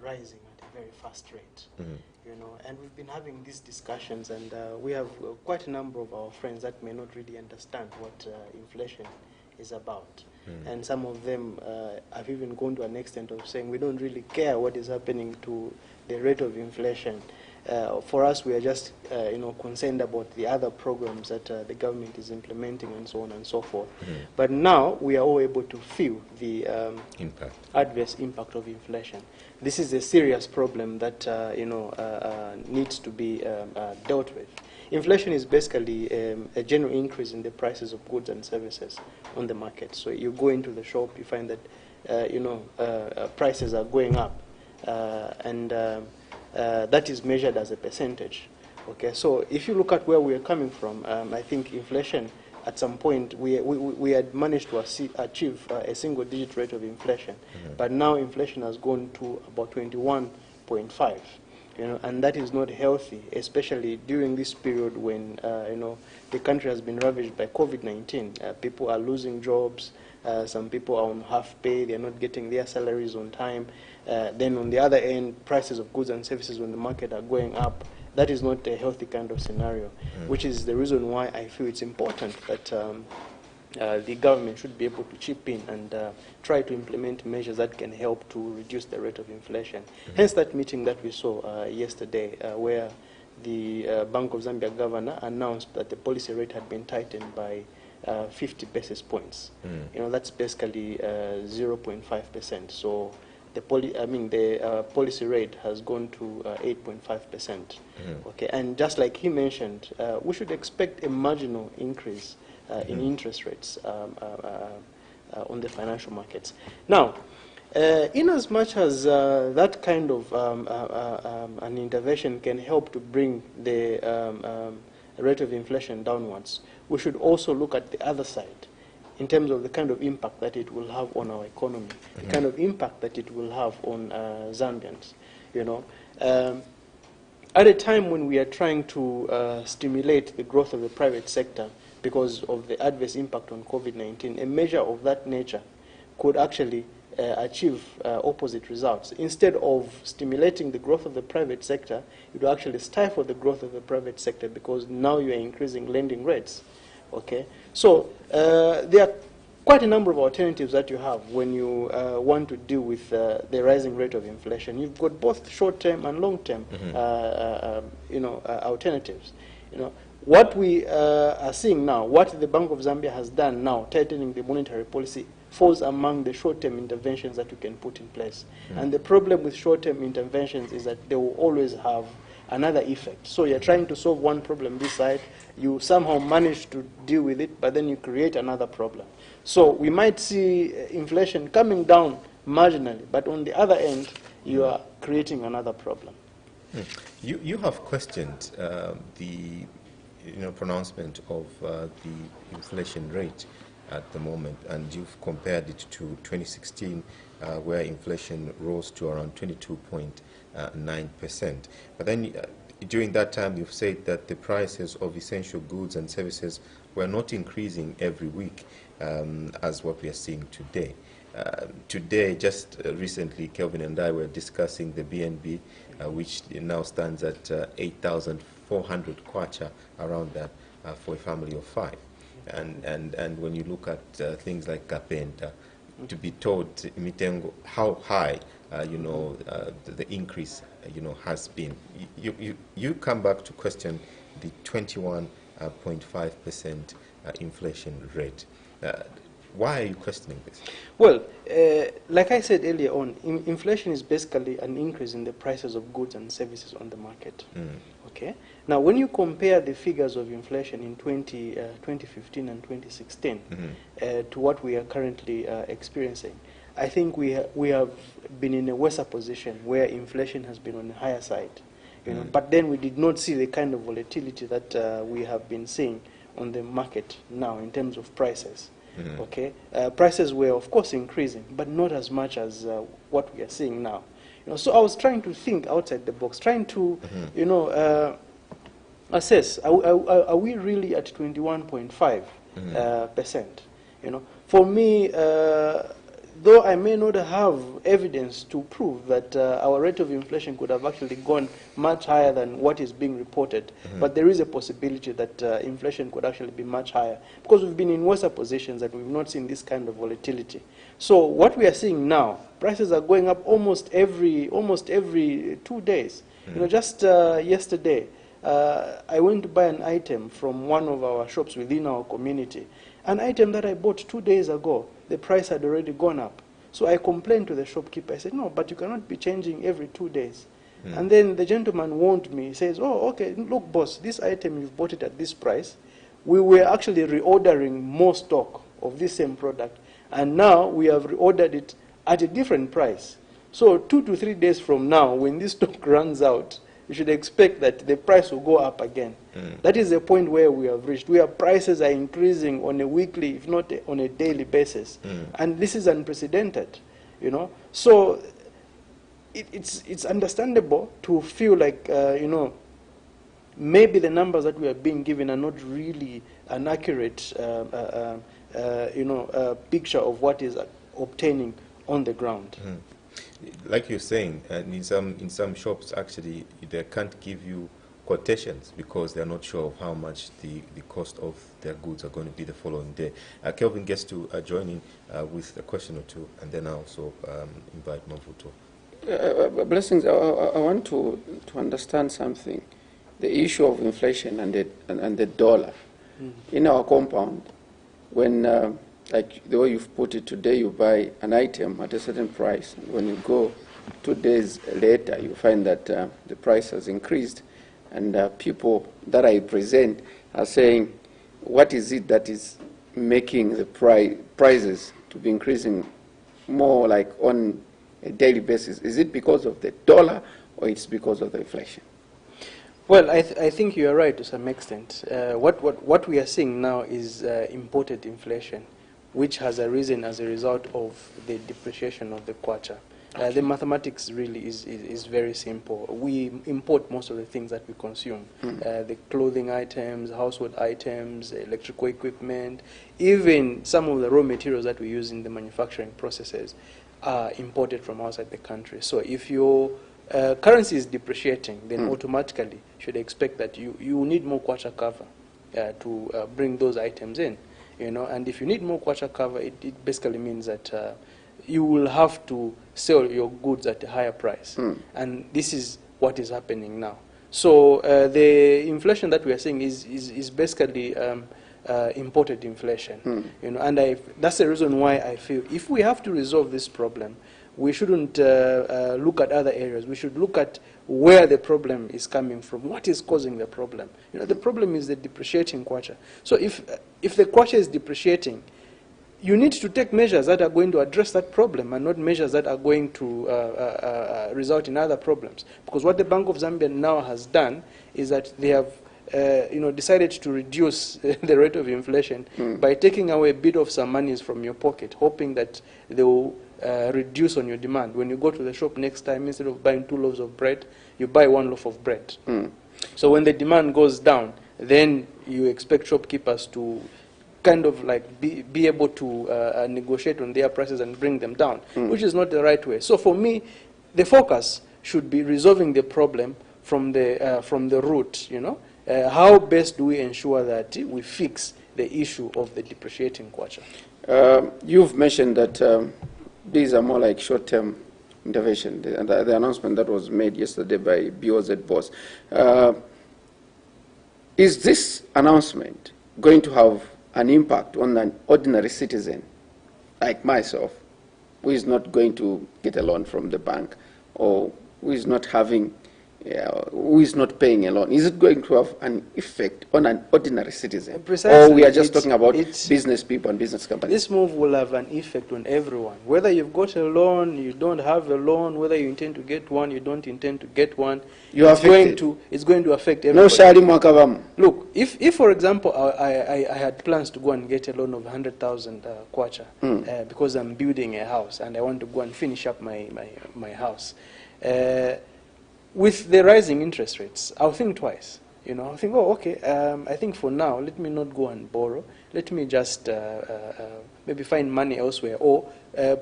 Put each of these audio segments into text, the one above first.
rising at a very fast rate. You know, and we've been having these discussions, and we have quite a number of our friends that may not really understand what inflation is about. And some of them have even gone to an extent of saying we don't really care what is happening to the rate of inflation. For us, we are just concerned about the other programs that the government is implementing and so on and so forth. But now we are all able to feel the adverse impact of inflation. This is a serious problem that needs to be dealt with. Inflation is basically a general increase in the prices of goods and services on the market. So you go into the shop, you find that prices are going up, and that is measured as a percentage. Okay, so if you look at where we are coming from, I think inflation at some point we had managed to achieve a single-digit rate of inflation, but now inflation has gone to about 21.5. And that is not healthy, especially during this period when the country has been ravaged by COVID-19. People are losing jobs. Some people are on half pay. They are not getting their salaries on time. Then on the other end, prices of goods and services on the market are going up. That is not a healthy kind of scenario, which is the reason why I feel it's important that the government should be able to chip in and try to implement measures that can help to reduce the rate of inflation. Hence that meeting that we saw yesterday where the Bank of Zambia governor announced that the policy rate had been tightened by 50 basis points. That's basically 0.5%. So the policy rate has gone to 8.5%. Okay, and just like he mentioned, we should expect a marginal increase in interest rates on the financial markets. Now, in as much as that kind of an intervention can help to bring the rate of inflation downwards, we should also look at the other side in terms of the kind of impact that it will have on our economy, the kind of impact that it will have on Zambians. At a time when we are trying to stimulate the growth of the private sector because of the adverse impact on COVID-19, a measure of that nature could actually achieve opposite results. Instead of stimulating the growth of the private sector, it will actually stifle the growth of the private sector because now you are increasing lending rates. Okay, so there are quite a number of alternatives that you have when you want to deal with the rising rate of inflation. You've got both short-term and long-term, alternatives. What we are seeing now, what the Bank of Zambia has done now, tightening the monetary policy, falls among the short-term interventions that you can put in place. And the problem with short-term interventions is that they will always have another effect. So you're trying to solve one problem this side, you somehow manage to deal with it, but then you create another problem. So we might see inflation coming down marginally, but on the other end, you are creating another problem. You have questioned the pronouncement of the inflation rate at the moment, and you've compared it to 2016, where inflation rose to around 22.9%. But then during that time, you've said that the prices of essential goods and services were not increasing every week as what we are seeing today. Today, just recently, Kelvin and I were discussing the BNB, which now stands at 8,400 kwacha, around that, for a family of 5. And when you look at things like Kapenta, to be told Mitengo how high the increase has been, you come back to question the 21.5% inflation rate. Why are you questioning this? Well, like I said earlier on, inflation is basically an increase in the prices of goods and services on the market. Okay. Now, when you compare the figures of inflation in 2015 and 2016 to what we are currently experiencing, I think we have been in a worse position where inflation has been on the higher side. But then we did not see the kind of volatility that we have been seeing on the market now in terms of prices. Okay, prices were of course increasing, but not as much as what we are seeing now. So I was trying to think outside the box, trying to assess: are we really at 21.5%? For me, though I may not have evidence to prove that our rate of inflation could have actually gone much higher than what is being reported, but there is a possibility that inflation could actually be much higher, because we've been in worse positions and we've not seen this kind of volatility. So what we are seeing now, prices are going up almost every 2 days. You know, just yesterday, I went to buy an item from one of our shops within our community. An item that I bought 2 days ago, the price had already gone up. So I complained to the shopkeeper. I said, no, but you cannot be changing every 2 days. And then the gentleman warned me. He says, oh, okay, look, boss, this item, you've bought it at this price. We were actually reordering more stock of this same product. And now we have reordered it at a different price. So 2 to 3 days from now, when this stock runs out, you should expect that the price will go up again. That is the point where we have reached. Where prices are increasing on a weekly, if not on a daily basis. And this is unprecedented, you know. So it's understandable to feel like, you know, maybe the numbers that we are being given are not really an accurate, you know, picture of what is obtaining on the ground. Like you're saying, and in some shops, actually, they can't give you quotations because they're not sure of how much the cost of their goods are going to be the following day. Kelvin gets to join in with a question or two, and then I also invite Mavuto. Blessings, I want to understand something. The issue of inflation and the dollar. In our compound, when like the way you've put it today, you buy an item at a certain price. When you go 2 days later, you find that the price has increased, and people that I present are saying, what is it that is making the prices to be increasing more like on a daily basis? Is it because of the dollar, or it's because of the inflation? Well, I think you are right to some extent. What we are seeing now is imported inflation, which has arisen as a result of the depreciation of the kwacha. The mathematics really is very simple. We import most of the things that we consume. The clothing items, household items, electrical equipment, even some of the raw materials that we use in the manufacturing processes are imported from outside the country. So if your currency is depreciating, then automatically you should expect that you need more kwacha cover to bring those items in. You know, and if you need more kwacha cover, it basically means that you will have to sell your goods at a higher price. And this is what is happening now. So the inflation that we are seeing is basically imported inflation. You know, and that's the reason why I feel if we have to resolve this problem, we shouldn't look at other areas. We should look at where the problem is coming from. What is causing the problem? You know, the problem is the depreciating kwacha. So if the kwacha is depreciating, you need to take measures that are going to address that problem, and not measures that are going to result in other problems. Because what the Bank of Zambia now has done is that they have you know, decided to reduce the rate of inflation by taking away a bit of some monies from your pocket, hoping that they will reduce on your demand. When you go to the shop next time, instead of buying 2 loaves of bread, you buy 1 loaf of bread. So when the demand goes down, then you expect shopkeepers to kind of like be able to negotiate on their prices and bring them down, which is not the right way. So for me, the focus should be resolving the problem from the root. You know, how best do we ensure that we fix the issue of the depreciating kwacha? You've mentioned that these are more like short-term intervention. The announcement that was made yesterday by BOZ boss. Is this announcement going to have an impact on an ordinary citizen like myself, who is not going to get a loan from the bank, or who is not having, who is not paying a loan? Is it going to have an effect on an ordinary citizen? Precisely. Or we are just talking about business people and business companies? This move will have an effect on everyone. Whether you've got a loan, you don't have a loan, whether you intend to get one, you don't intend to get one, it's going to affect everybody. Look, if for example, I had plans to go and get a loan of 100,000 kwacha because I'm building a house and I want to go and finish up my house. With the rising interest rates, I'll think twice. You know, I think, oh, okay, I think for now, let me not go and borrow. Let me just maybe find money elsewhere, or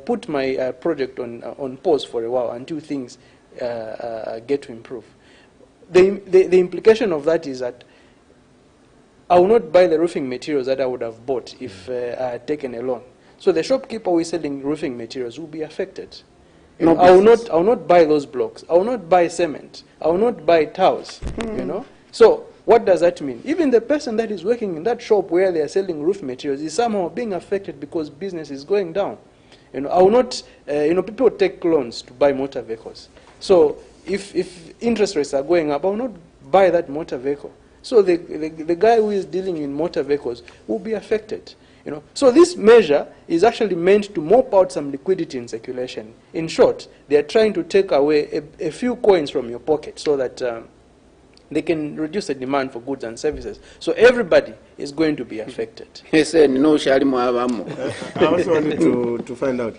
put my project on pause for a while until things get to improve. The implication of that is that I will not buy the roofing materials that I would have bought if I had taken a loan. So the shopkeeper who is selling roofing materials will be affected. No I will not buy those blocks. I will not buy cement. I will not buy tiles. You know. So what does that mean? Even the person that is working in that shop where they are selling roof materials is somehow being affected because business is going down. You know, I will not. You know, people take loans to buy motor vehicles. So if interest rates are going up, I will not buy that motor vehicle. So the guy who is dealing in motor vehicles will be affected. You know, so this measure is actually meant to mop out some liquidity in circulation. In short, they are trying to take away a few coins from your pocket so that they can reduce the demand for goods and services. So everybody is going to be affected. Yes, no, I also wanted to find out,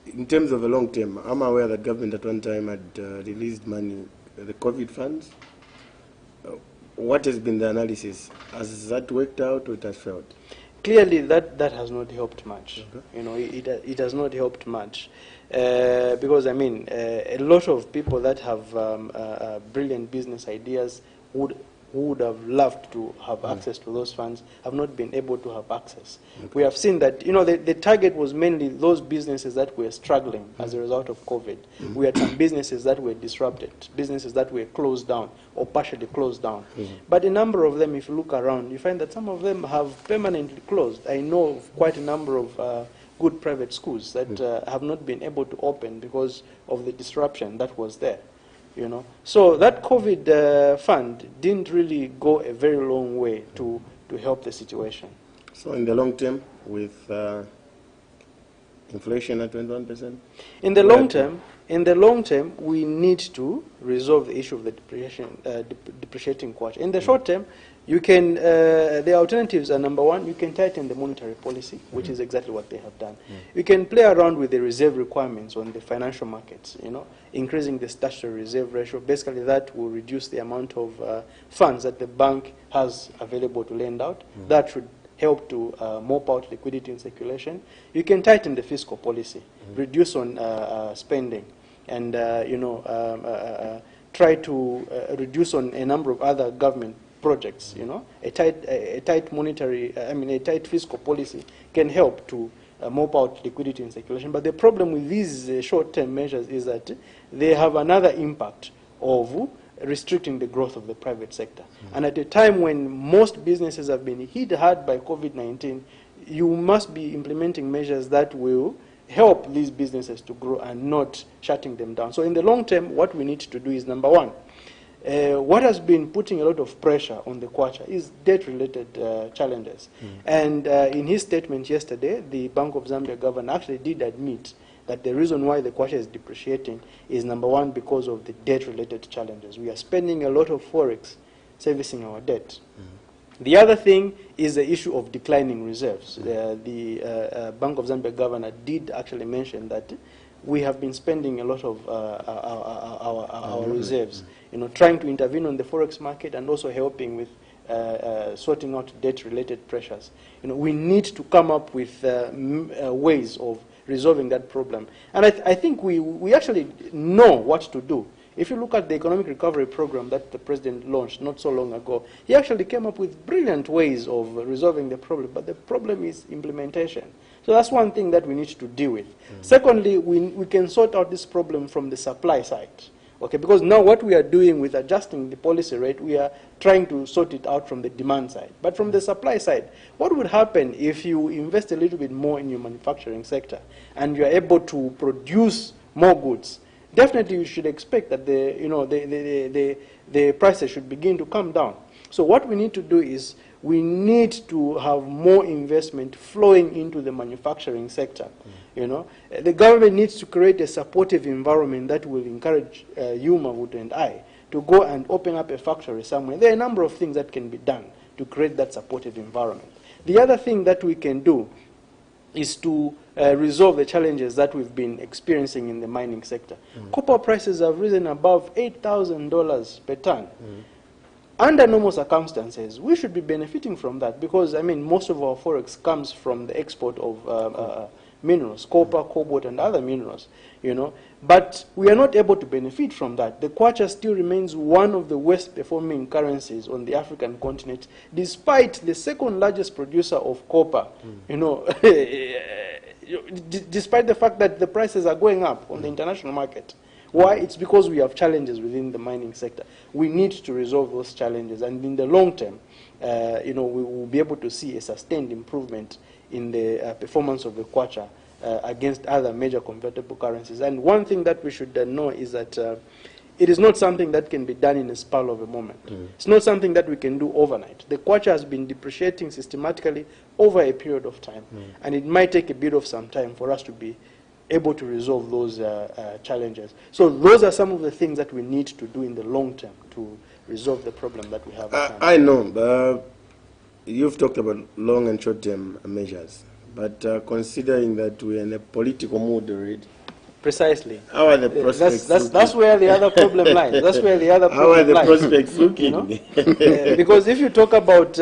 in terms of the long term, I'm aware that government at one time had released money, the COVID funds. What has been the analysis? Has that worked out or it has failed? Clearly, that has not helped much. Okay. You know, it has not helped much because I mean, a lot of people that have brilliant business ideas who would have loved to have access to those funds have not been able to have access. Okay. We have seen that, you know, the target was mainly those businesses that were struggling as a result of COVID. We had some businesses that were disrupted, businesses that were closed down or partially closed down. But a number of them, if you look around, you find that some of them have permanently closed. I know of quite a number of good private schools that have not been able to open because of the disruption that was there. You know, so that COVID fund didn't really go a very long way to help the situation. So in the long term, with inflation at 21%? In the long term, we need to resolve the issue of the depreciating kwacha. In the short term, you can, the alternatives are, number one, you can tighten the monetary policy, which is exactly what they have done. You can play around with the reserve requirements on the financial markets, you know, increasing the statutory reserve ratio. Basically, that will reduce the amount of funds that the bank has available to lend out. That should help to mop out liquidity in circulation. You can tighten the fiscal policy, reduce on spending, and you know, try to reduce on a number of other government projects. You know, a tight monetary, a tight fiscal policy can help to mop out liquidity in circulation. But the problem with these short-term measures is that they have another impact of restricting the growth of the private sector. And at a time when most businesses have been hit hard by COVID-19, you must be implementing measures that will help these businesses to grow and not shutting them down. So in the long term, what we need to do is, number one, what has been putting a lot of pressure on the kwacha is debt-related challenges. And in his statement yesterday, the Bank of Zambia governor actually did admit that the reason why the kwacha is depreciating is, number one, because of the debt-related challenges. We are spending a lot of forex servicing our debt. The other thing is the issue of declining reserves. The Bank of Zambia governor did actually mention that we have been spending a lot of our reserves, you know, trying to intervene on the forex market and also helping with sorting out debt-related pressures. You know, we need to come up with ways of resolving that problem. And I think we actually know what to do. If you look at the economic recovery program that the president launched not so long ago, he actually came up with brilliant ways of resolving the problem, but the problem is implementation. So that's one thing that we need to deal with. Secondly, we can sort out this problem from the supply side. Okay, because now what we are doing with adjusting the policy rate, we are trying to sort it out from the demand side. But from the supply side, what would happen if you invest a little bit more in your manufacturing sector and you are able to produce more goods? Definitely you should expect that the prices should begin to come down. So what we need to do is we need to have more investment flowing into the manufacturing sector. You know, the government needs to create a supportive environment that will encourage you, Mavuto, and I to go and open up a factory somewhere. There are a number of things that can be done to create that supportive environment. The other thing that we can do is to resolve the challenges that we've been experiencing in the mining sector. Copper prices have risen above $8,000 per ton. under normal circumstances, we should be benefiting from that because, I mean, most of our forex comes from the export of minerals, copper, cobalt, and other minerals, you know. But we are not able to benefit from that. The kwacha still remains one of the worst performing currencies on the African continent, despite the second largest producer of copper, you know, despite the fact that the prices are going up on the international market. Why? It's because we have challenges within the mining sector. We need to resolve those challenges, and in the long term, you know, we will be able to see a sustained improvement in the performance of the kwacha against other major convertible currencies. And one thing that we should know is that it is not something that can be done in a spell of a moment. It's not something that we can do overnight. The kwacha has been depreciating systematically over a period of time, and it might take a bit of some time for us to be able to resolve those challenges. So those are some of the things that we need to do in the long term to resolve the problem that we have at hand. I know, you've talked about long and short-term measures, but considering that we're in a political mood already, precisely. how are the prospects that's where the other problem lies. That's where the other problem lies. How are the prospects looking? You know? Because if you talk about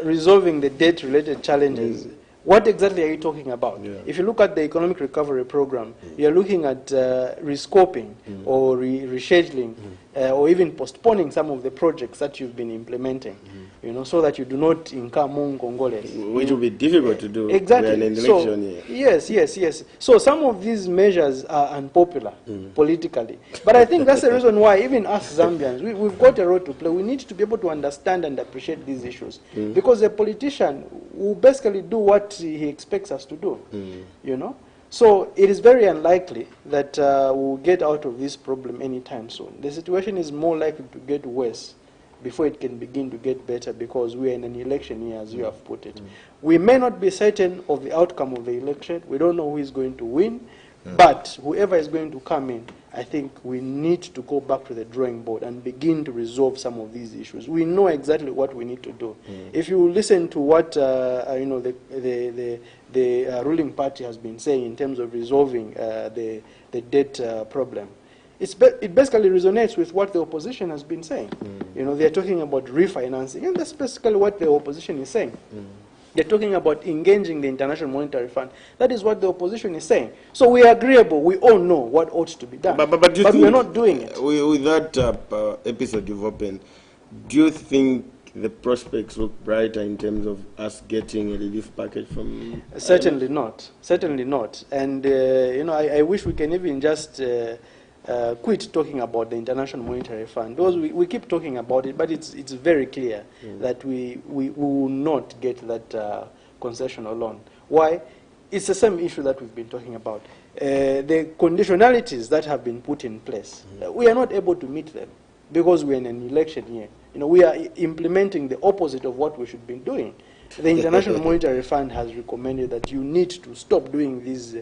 resolving the debt-related challenges, what exactly are you talking about? Yeah. If you look at the economic recovery program, you're looking at rescoping or rescheduling or even postponing some of the projects that you've been implementing, you know, so that you do not incur more Congoles. Which will be difficult to do. Exactly. We're in an election year. Yes. So some of these measures are unpopular politically. But I think that's the reason why even us Zambians, we've got a role to play. We need to be able to understand and appreciate these issues. Because a politician will basically do what he expects us to do, you know. So it is very unlikely that we'll get out of this problem anytime soon. The situation is more likely to get worse before it can begin to get better because we are in an election year, as you have put it. We may not be certain of the outcome of the election. We don't know who is going to win. But whoever is going to come in, I think we need to go back to the drawing board and begin to resolve some of these issues. We know exactly what we need to do. If you listen to what you know, the ruling party has been saying in terms of resolving the debt problem, it basically resonates with what the opposition has been saying. You know, they're talking about refinancing, and that's basically what the opposition is saying. They're talking about engaging the International Monetary Fund. That is what the opposition is saying. So we are agreeable. We all know what ought to be done. But we're not doing it. With that episode you've opened, do you think the prospects look brighter in terms of us getting a relief package from... Certainly not. Certainly not. And, you know, I wish we can even just... quit talking about the International Monetary Fund because we keep talking about it, but it's very clear that we will not get that concessional loan. Why? It's the same issue that we've been talking about. The conditionalities that have been put in place, we are not able to meet them because we're in an election year. You know, we are implementing the opposite of what we should be doing. The International Monetary Fund has recommended that you need to stop doing these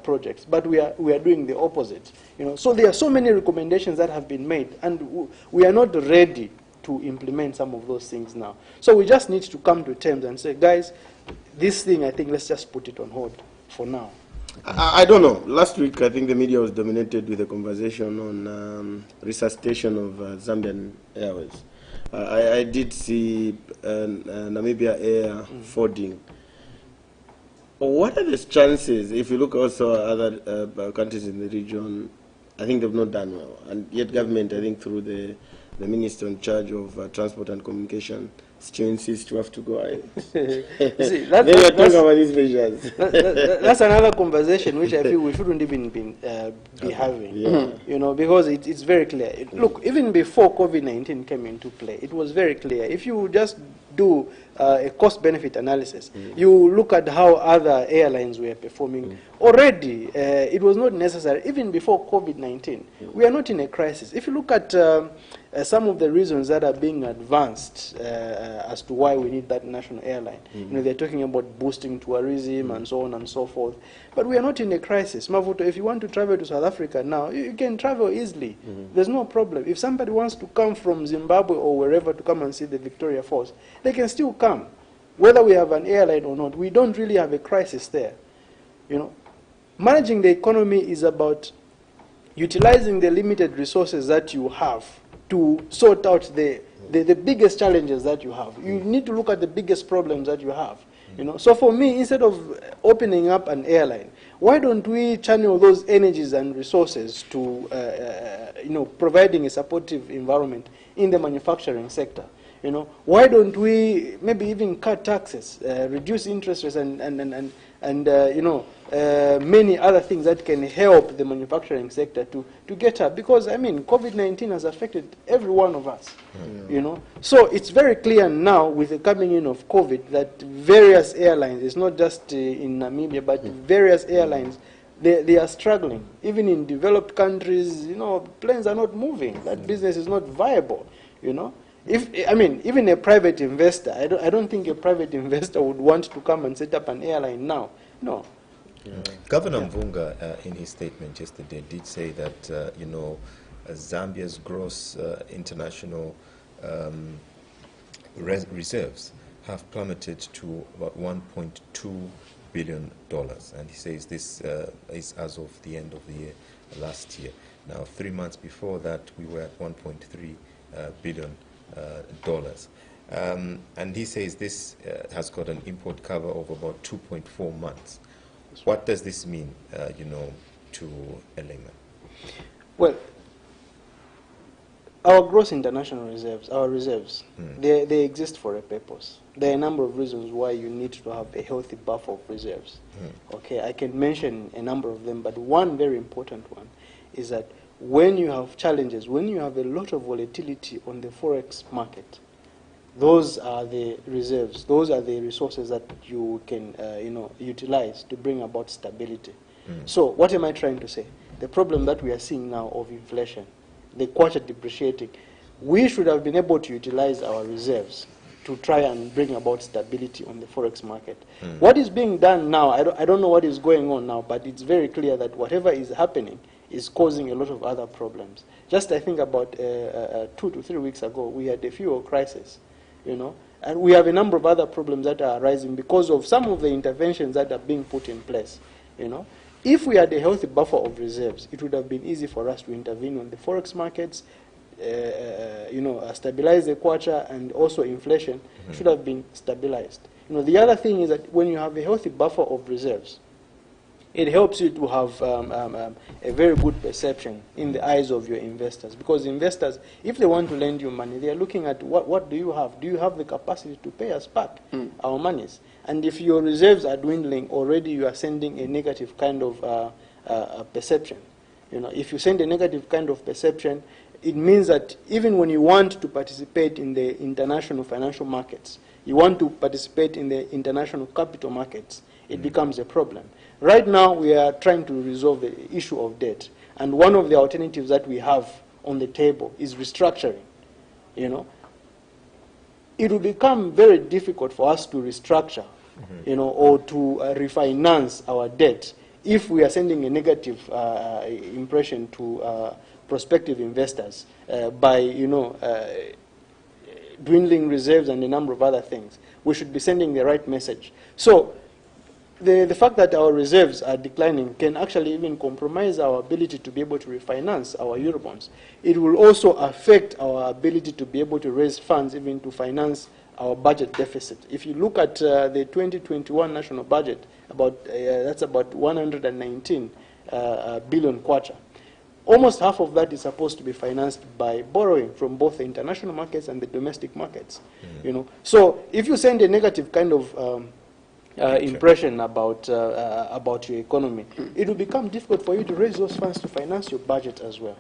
projects, but we are doing the opposite. You know, so there are so many recommendations that have been made, and we are not ready to implement some of those things now. So we just need to come to terms and say, guys, this thing, I think, let's just put it on hold for now. I don't know. Last week, I think the media was dominated with a conversation on resuscitation of Zambian Airways. I did see Namibia Air Fording. What are the chances, if you look also at other countries in the region, I think they've not done well. And yet government, I think through the minister in charge of transport and communication, still insists to have to go ahead. See, talking about these measures. That's another conversation which I feel we shouldn't even be having. Yeah. You know, because it's very clear. Look, even before COVID-19 came into play, it was very clear. If you just do a cost-benefit analysis, you look at how other airlines were performing. Already, it was not necessary, even before COVID-19. We are not in a crisis. If you look at some of the reasons that are being advanced as to why we need that national airline, you know, they're talking about boosting tourism and so on and so forth. But we are not in a crisis. Mavuto, if you want to travel to South Africa now, you can travel easily. There's no problem. If somebody wants to come from Zimbabwe or wherever to come and see the Victoria Falls, they can still come. Whether we have an airline or not, we don't really have a crisis there. You know, managing the economy is about utilizing the limited resources that you have to sort out the the biggest challenges that you have. You need to look at the biggest problems that you have. You know, so for me, instead of opening up an airline, why don't we channel those energies and resources to, you know, providing a supportive environment in the manufacturing sector? You know, why don't we maybe even cut taxes, reduce interest rates, and you know, many other things that can help the manufacturing sector to get up? Because, I mean, COVID-19 has affected every one of us, you know. So it's very clear now with the coming in of COVID that various airlines, it's not just in Namibia, but various airlines, they are struggling. Even in developed countries, you know, planes are not moving. That business is not viable, you know. I mean, even a private investor, I don't think a private investor would want to come and set up an airline now. No. Governor Mvunga, in his statement yesterday, did say that, you know, Zambia's gross international reserves have plummeted to about $1.2 billion. And he says this is as of the end of the year last year. Now, 3 months before that, we were at $1.3 billion. And he says this has got an import cover of about 2.4 months. What does this mean, you know, to a layman? Well, our gross international reserves, our reserves, they exist for a purpose. There are a number of reasons why you need to have a healthy buffer of reserves. Okay, I can mention a number of them, but one very important one is that when you have challenges, when you have a lot of volatility on the forex market, those are the reserves, those are the resources that you can you know, utilize to bring about stability. So what am I trying to say? The problem that we are seeing now of inflation, the kwacha depreciating, we should have been able to utilize our reserves to try and bring about stability on the forex market. What is being done now, I don't know what is going on now, but it's very clear that whatever is happening is causing a lot of other problems. Just I think about 2 to 3 weeks ago, we had a fuel crisis, you know, and we have a number of other problems that are arising because of some of the interventions that are being put in place, you know. If we had a healthy buffer of reserves, it would have been easy for us to intervene on the forex markets, you know, stabilize the kwacha, and also inflation should have been stabilized. You know, the other thing is that when you have a healthy buffer of reserves, it helps you to have a very good perception in the eyes of your investors. Because investors, if they want to lend you money, they are looking at what do you have? Do you have the capacity to pay us back our monies? And if your reserves are dwindling, already you are sending a negative kind of perception. You know, if you send a negative kind of perception, it means that even when you want to participate in the international financial markets, you want to participate in the international capital markets, it becomes a problem. Right now, we are trying to resolve the issue of debt. And one of the alternatives that we have on the table is restructuring. You know, it will become very difficult for us to restructure, you know, or to refinance our debt if we are sending a negative impression to prospective investors by, you know, dwindling reserves and a number of other things. We should be sending the right message. So the fact that our reserves are declining can actually even compromise our ability to be able to refinance our Eurobonds. It will also affect our ability to be able to raise funds even to finance our budget deficit. If you look at the 2021 national budget, that's about 119 billion kwacha. Almost half of that is supposed to be financed by borrowing from both the international markets and the domestic markets. You know, so if you send a negative kind of impression about your economy, it will become difficult for you to raise those funds to finance your budget as well.